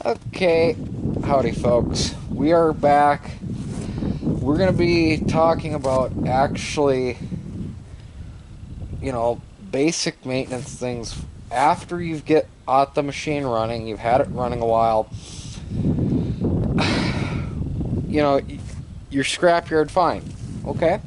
Okay, howdy folks. We are back. We're going to be talking about actually, basic maintenance things after you get the machine running, you've had it running a while. Your scrapyard fine. Okay?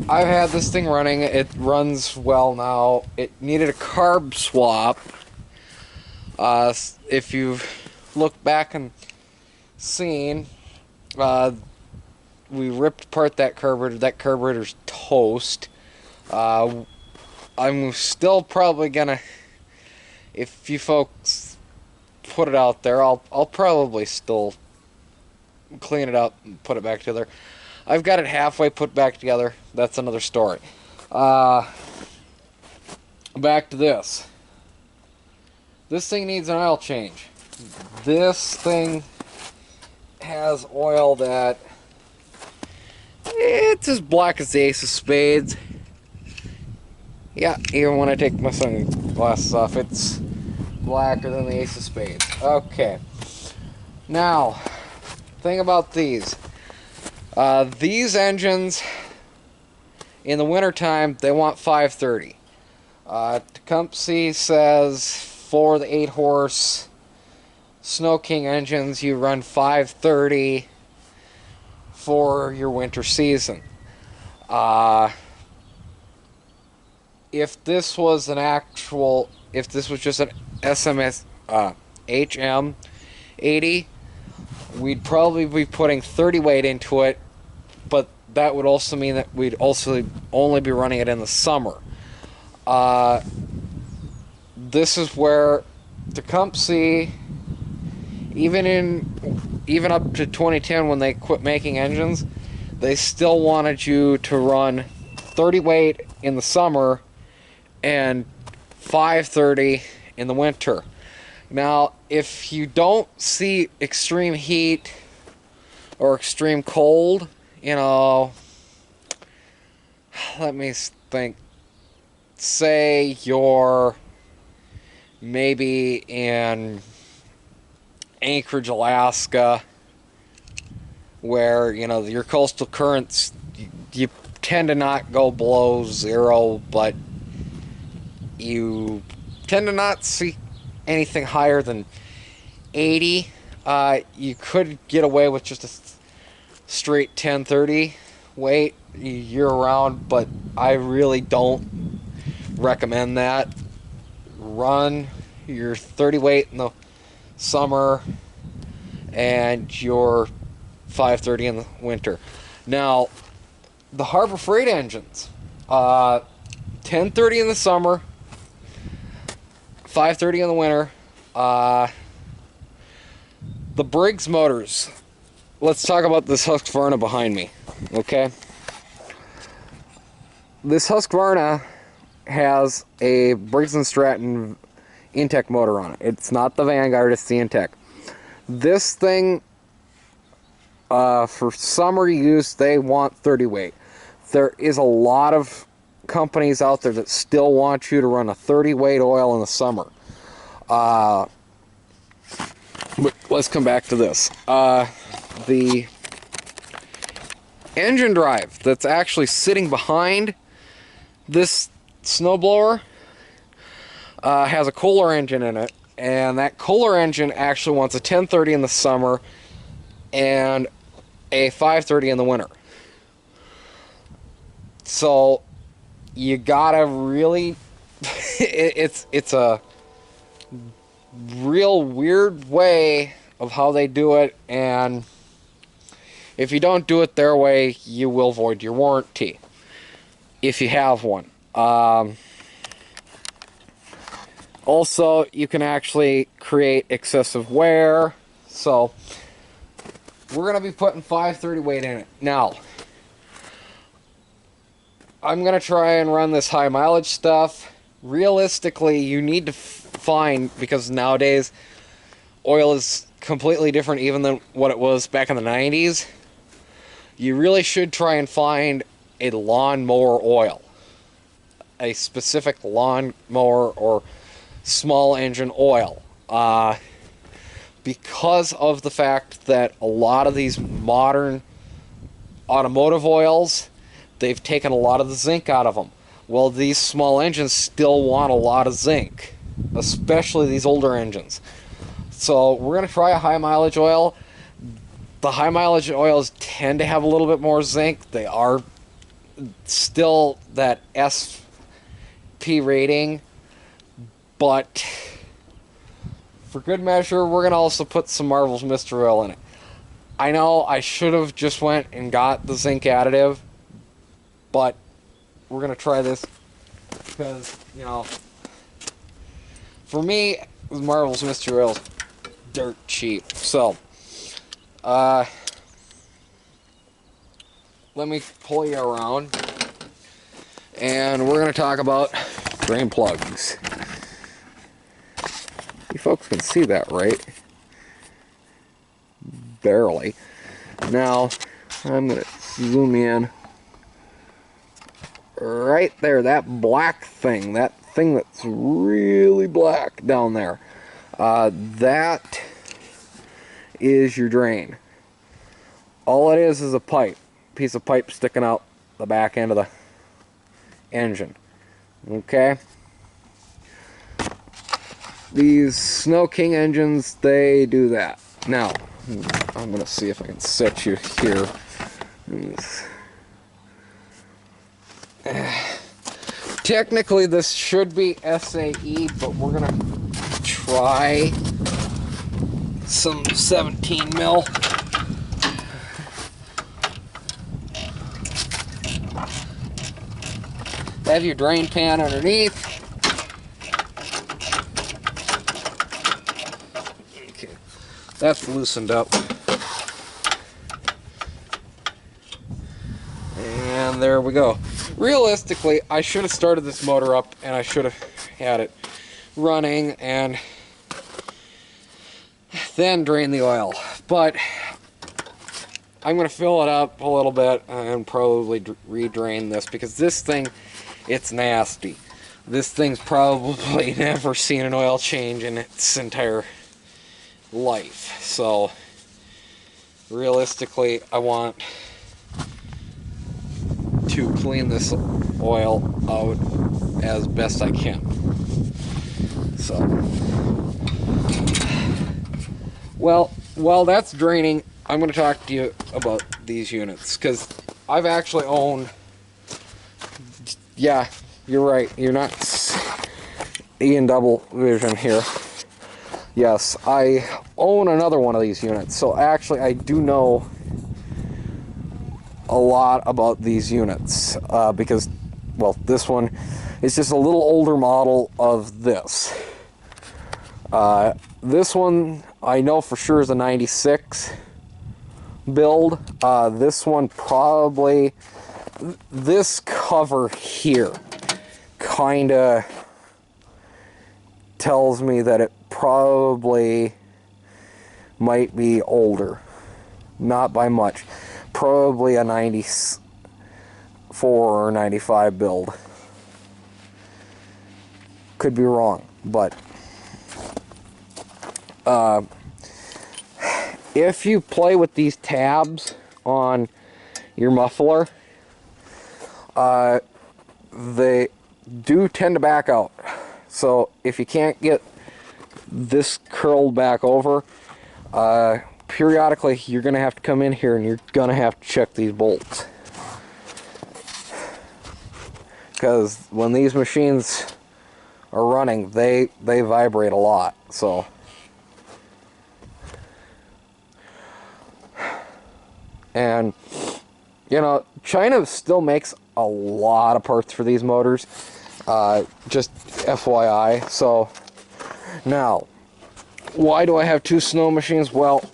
I've had this thing running. It runs well now. It needed a carb swap. If you've looked back and seen, we ripped apart that carburetor. That carburetor's toast. I'm still probably gonna, if you folks put it out there, I'll probably still clean it up and put it back together. I've got it halfway put back together. That's another story. Back to this. This thing needs an oil change. This thing has oil that it's as black as the ace of spades. Yeah, even when I take my sunglasses off, it's blacker than the ace of spades. Okay. Now, thing about these. These engines, in the wintertime, they want 530. Tecumseh says for the 8-horse Snow King engines, you run 530 for your winter season. If this was just an SMS HM 80, we'd probably be putting 30 weight into it, but that would also mean that we'd also only be running it in the summer. This is where Tecumseh, even up to 2010 when they quit making engines, they still wanted you to run 30 weight in the summer and 530 in the winter. Now, if you don't see extreme heat or extreme cold, let me think. Say you're maybe in Anchorage, Alaska, where, your coastal currents, you tend to not go below zero, but you tend to not see anything higher than 80. You could get away with just a straight 1030 weight year-round, but I really don't recommend that. Run your 30 weight in the summer and your 530 in the winter. Now, the Harbor Freight engines, 1030 in the summer, 530 in the winter. The Briggs motors. Let's talk about this Husqvarna behind me, okay? This Husqvarna has a Briggs & Stratton Intech motor on it. It's not the Vanguard, it's the Intech. This thing, for summer use, they want 30 weight. There is a lot of companies out there that still want you to run a 30 weight oil in the summer. But let's come back to this. The engine drive that's actually sitting behind this snowblower has a Kohler engine in it, and that Kohler engine actually wants a 1030 in the summer and a 530 in the winter. So you gotta really it's a real weird way of how they do it, and if you don't do it their way, you will void your warranty if you have one. Also, you can actually create excessive wear, so we're going to be putting 530 weight in it. Now, I'm going to try and run this high mileage stuff. Realistically, you need to find, because nowadays oil is completely different even than what it was back in the 90s. You really should try and find a lawnmower oil. A specific lawnmower or small engine oil. because of the fact that a lot of these modern automotive oils, they've taken a lot of the zinc out of them. Well, these small engines still want a lot of zinc, especially these older engines. So we're going to try a high mileage oil. The high mileage oils tend to have a little bit more zinc. They are still that SP rating, but for good measure, we're going to also put some Marvel's Mystery Oil in it. I know I should have just went and got the zinc additive, but we're going to try this because, you know, for me, Marvel's Mystery Oil is dirt cheap. So, let me pull you around, and we're going to talk about drain plugs. You folks can see that, right? Barely. Now, I'm going to zoom in. Right there, that black thing, that thing that's really black down there, that is your drain. All it is a piece of pipe sticking out the back end of the engine. Okay? These Snow King engines, they do that. Now, I'm going to see if I can set you here. Technically, this should be SAE, but we're going to try some 17 mil. Have your drain pan underneath. Okay, that's loosened up. And there we go. Realistically, I should have started this motor up and I should have had it running and then drain the oil. But I'm going to fill it up a little bit and probably re-drain this because this thing, it's nasty. This thing's probably never seen an oil change in its entire life. So realistically, I want to clean this oil out as best I can. So, well, while that's draining, I'm going to talk to you about these units, because I've actually owned, yeah, you're right, you're not Ian Double Vision here. Yes, I own another one of these units, so actually I do know a lot about these units, because, well, this one is just a little older model of this. This one I know for sure is a 96 build. This one probably, this cover here kinda tells me that it probably might be older. Not by much. Probably a 94 or 95 build. Could be wrong, but if you play with these tabs on your muffler, they do tend to back out. So if you can't get this curled back over, periodically you're going to have to come in here and you're going to have to check these bolts. Because when these machines are running, they vibrate a lot. So and you know, China still makes a lot of parts for these motors, just FYI. So now, why do I have two snow machines? Well,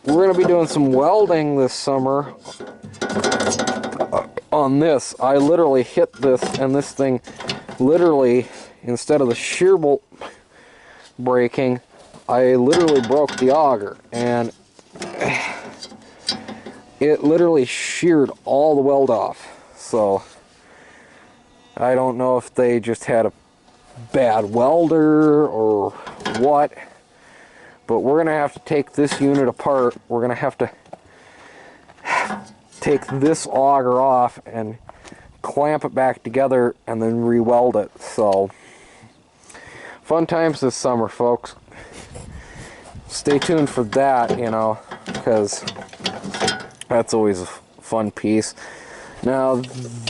we're going to be doing some welding this summer on this. I literally hit this, and this thing literally, instead of the shear bolt breaking, I literally broke the auger, and it literally sheared all the weld off. So I don't know if they just had a bad welder or what, but we're gonna have to take this unit apart. We're gonna have to take this auger off and clamp it back together and then re-weld it. So fun times this summer, folks. Stay tuned for that, you know, because that's always a fun piece. Now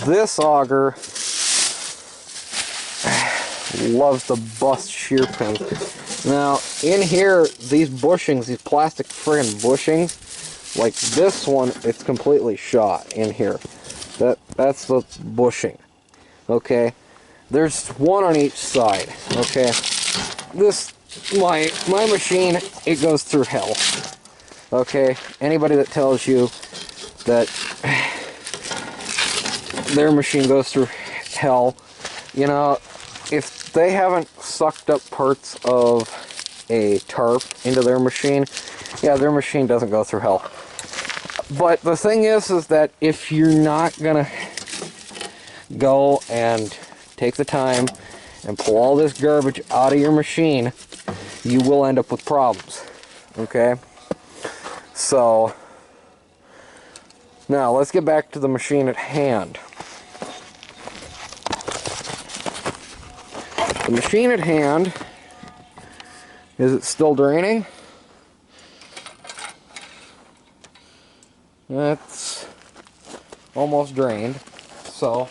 this auger loves to bust shear pins. Now in here, these bushings, these plastic friggin' bushings, like this one, it's completely shot in here. That's the bushing. Okay, there's one on each side. Okay, this my machine, it goes through hell. Okay, anybody that tells you that their machine goes through hell, you know, if they haven't sucked up parts of a tarp into their machine, yeah, their machine doesn't go through hell. But the thing is that if you're not gonna go and take the time and pull all this garbage out of your machine, you will end up with problems. Okay? So, now let's get back to the machine at hand. The machine at hand, is it still draining? That's almost drained. So,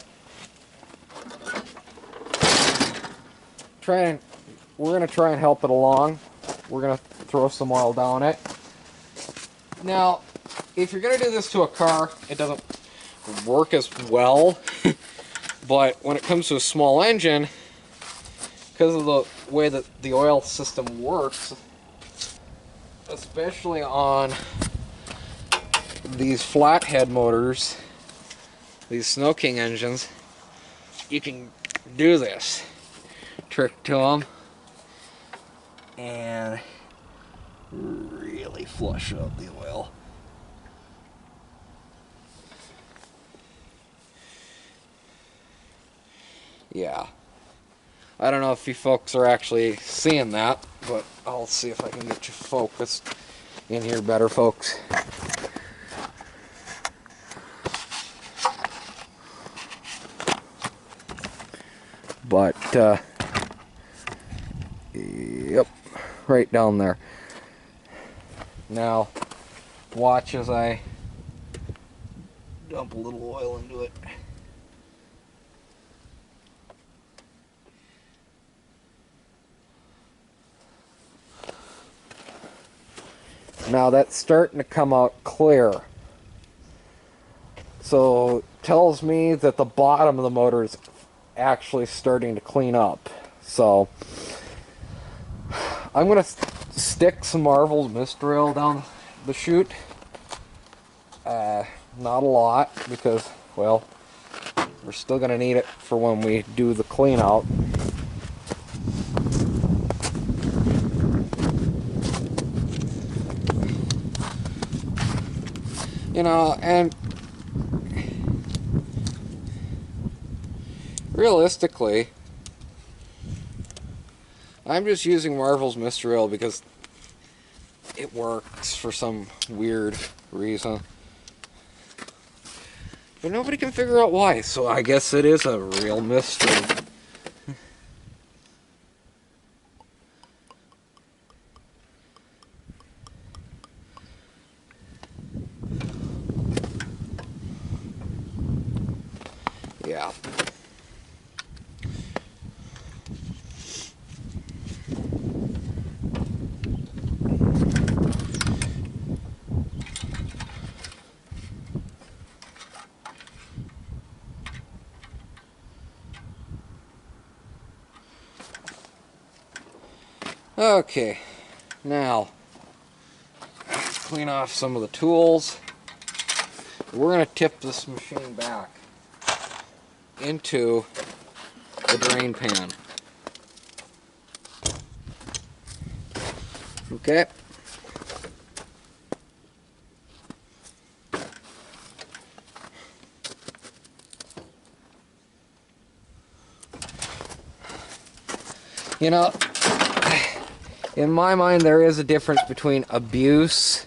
we're going to try and help it along. We're going to throw some oil down it. Now, if you're going to do this to a car, it doesn't work as well. But when it comes to a small engine, because of the way that the oil system works, especially on these flathead motors, these Snow King engines, you can do this trick to them and really flush out the oil. Yeah. I don't know if you folks are actually seeing that, but I'll see if I can get you focused in here better, folks. But, yep, right down there. Now, watch as I dump a little oil into it. Now that's starting to come out clear. So, tells me that the bottom of the motor is actually starting to clean up. So, I'm going to stick some Marvel's mist oil down the chute. Not a lot, because, well, we're still going to need it for when we do the clean out. You know, and realistically, I'm just using Marvel's Mystery Oil because it works for some weird reason. But nobody can figure out why, so I guess it is a real mystery. Yeah. Okay, now let's clean off some of the tools. We're going to tip this machine back into the drain pan. Okay. You know, in my mind, there is a difference between abuse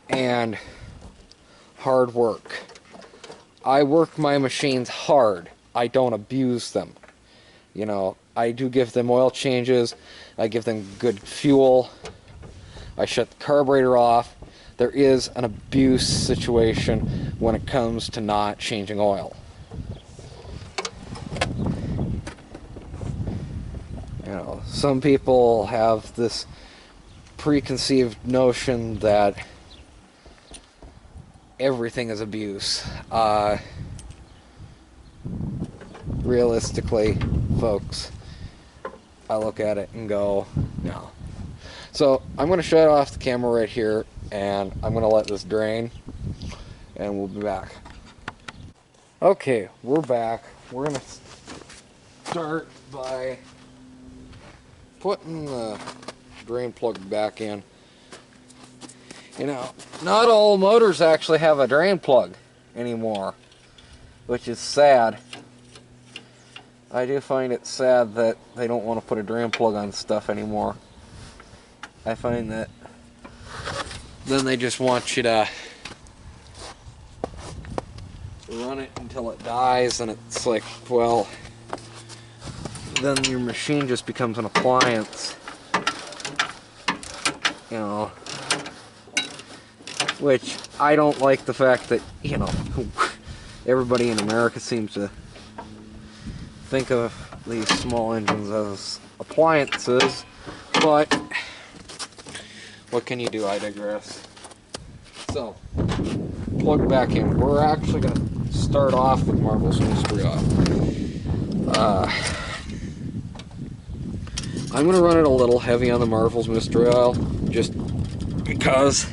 and hard work. I work my machines hard. I don't abuse them. You know, I do give them oil changes. I give them good fuel. I shut the carburetor off. There is an abuse situation when it comes to not changing oil. You know, some people have this preconceived notion that everything is abuse. Realistically, folks, I look at it and go, no. So I'm going to shut off the camera right here, and I'm going to let this drain, and we'll be back. Okay, we're back. We're going to start by putting the drain plug back in. You know, not all motors actually have a drain plug anymore, which is sad. I do find it sad that they don't want to put a drain plug on stuff anymore. I find that then they just want you to run it until it dies, and it's like, well, then your machine just becomes an appliance. You know, which I don't like the fact that, you know, everybody in America seems to think of these small engines as appliances, but what can you do? I digress. So, plug back in. We're actually going to start off with Marvel's Mystery Oil. I'm going to run it a little heavy on the Marvel's Mystery Oil, just because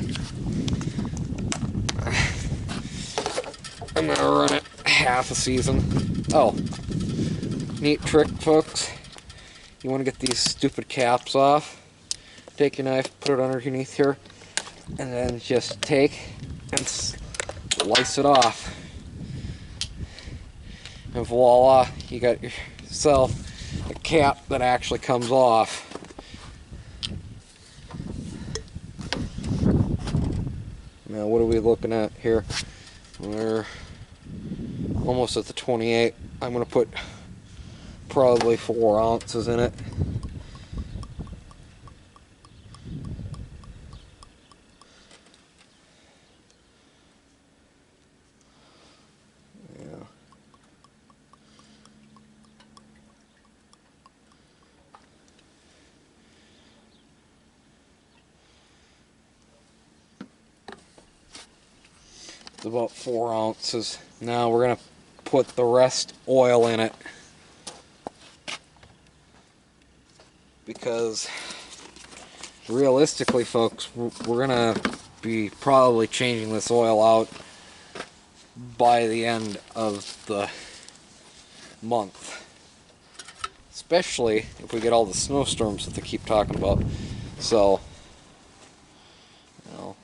I'm going to run it half a season. Oh, neat trick, folks. You want to get these stupid caps off. Take your knife, put it underneath here, and then just take and slice it off. And voila, you got yourself a cap that actually comes off. Now, what are we looking at here? We're almost at the 28. I'm going to put probably 4 ounces in it. It's about 4 ounces. Now we're going to put the rest oil in it, because realistically, folks, we're going to be probably changing this oil out by the end of the month, especially if we get all the snowstorms that they keep talking about. So, you know,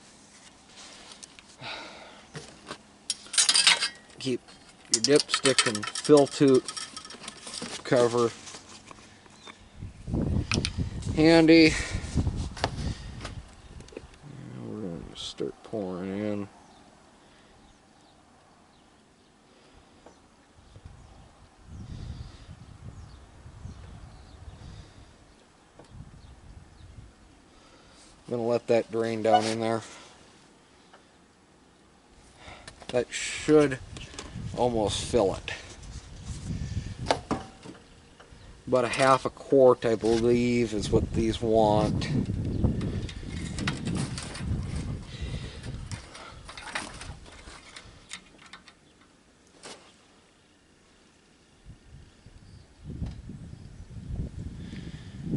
keep your dipstick and fill tube cover handy. We're going to start pouring in. I'm going to let that drain down in there. That should almost fill it. About a half a quart, I believe, is what these want.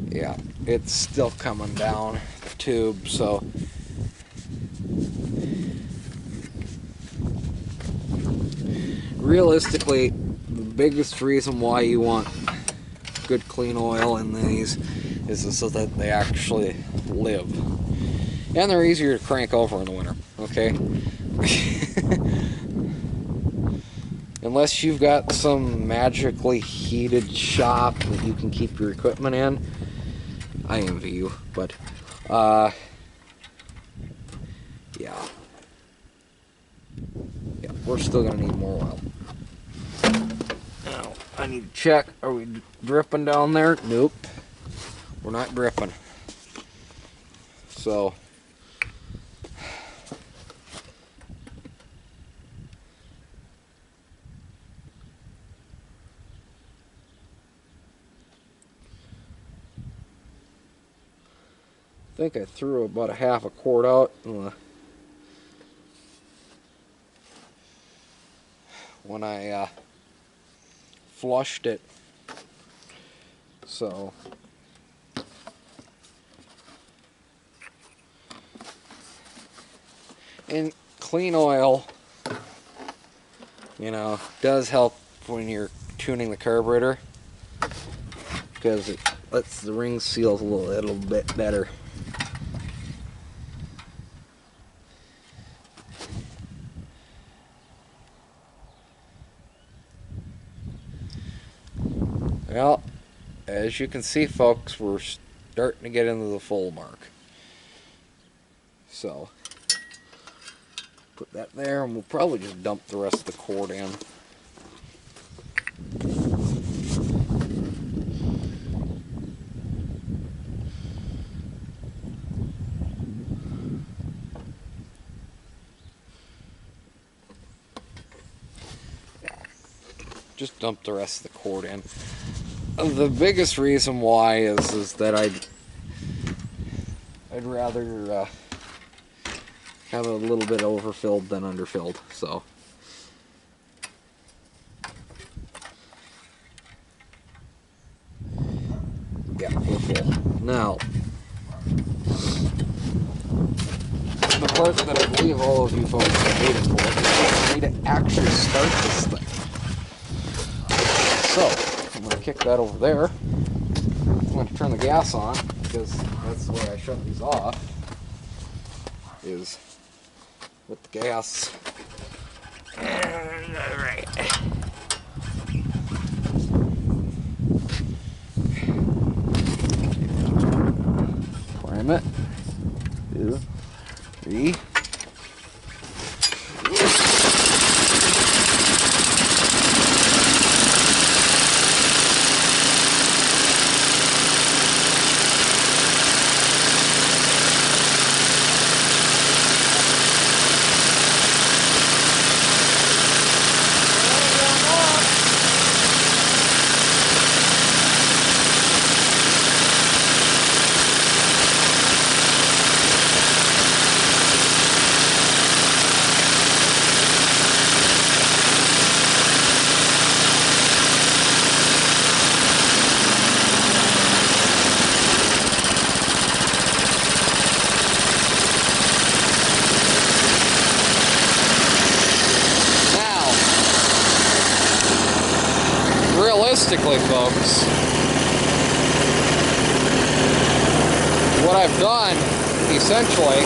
Yeah, it's still coming down the tube, so realistically, the biggest reason why you want good clean oil in these is so that they actually live. And they're easier to crank over in the winter, okay? unless you've got some magically heated shop that you can keep your equipment in, I envy you, but yeah, we're still gonna need more oil. Now I need to check, are we dripping down there? Nope, we're not dripping. So I think I threw about a half a quart out when I flushed it. So and clean oil, you know, does help when you're tuning the carburetor, because it lets the ring seals a little bit better. Well, as you can see, folks, we're starting to get into the full mark. So put that there, and we'll probably just dump the rest of the quart in. Just dump the rest of the quart in. The biggest reason why is that I'd rather have a little bit overfilled than underfilled. So yeah, we're full. Now the part that I believe all of you folks are waiting for is me to actually start this thing. So I'm going to kick that over there. I'm going to turn the gas on, because that's the way I shut these off, is with the gas. Alright. Prime it. 2, 3. Realistically, folks, what I've done essentially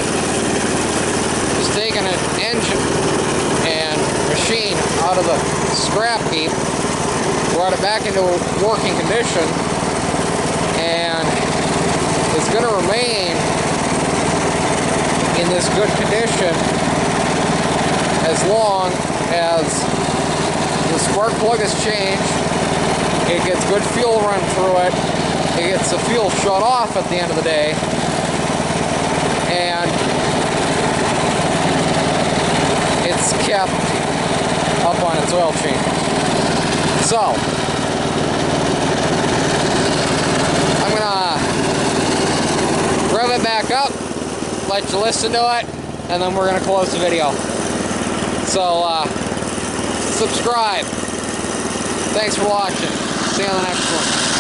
is taken an engine and machine out of the scrap heap, brought it back into working condition, and it's going to remain in this good condition as long as the spark plug is changed. It gets good fuel run through it. It gets the fuel shut off at the end of the day. And it's kept up on its oil change. So, I'm gonna rev it back up, let you listen to it, and then we're gonna close the video. So, subscribe. Thanks for watching. See you on the next one.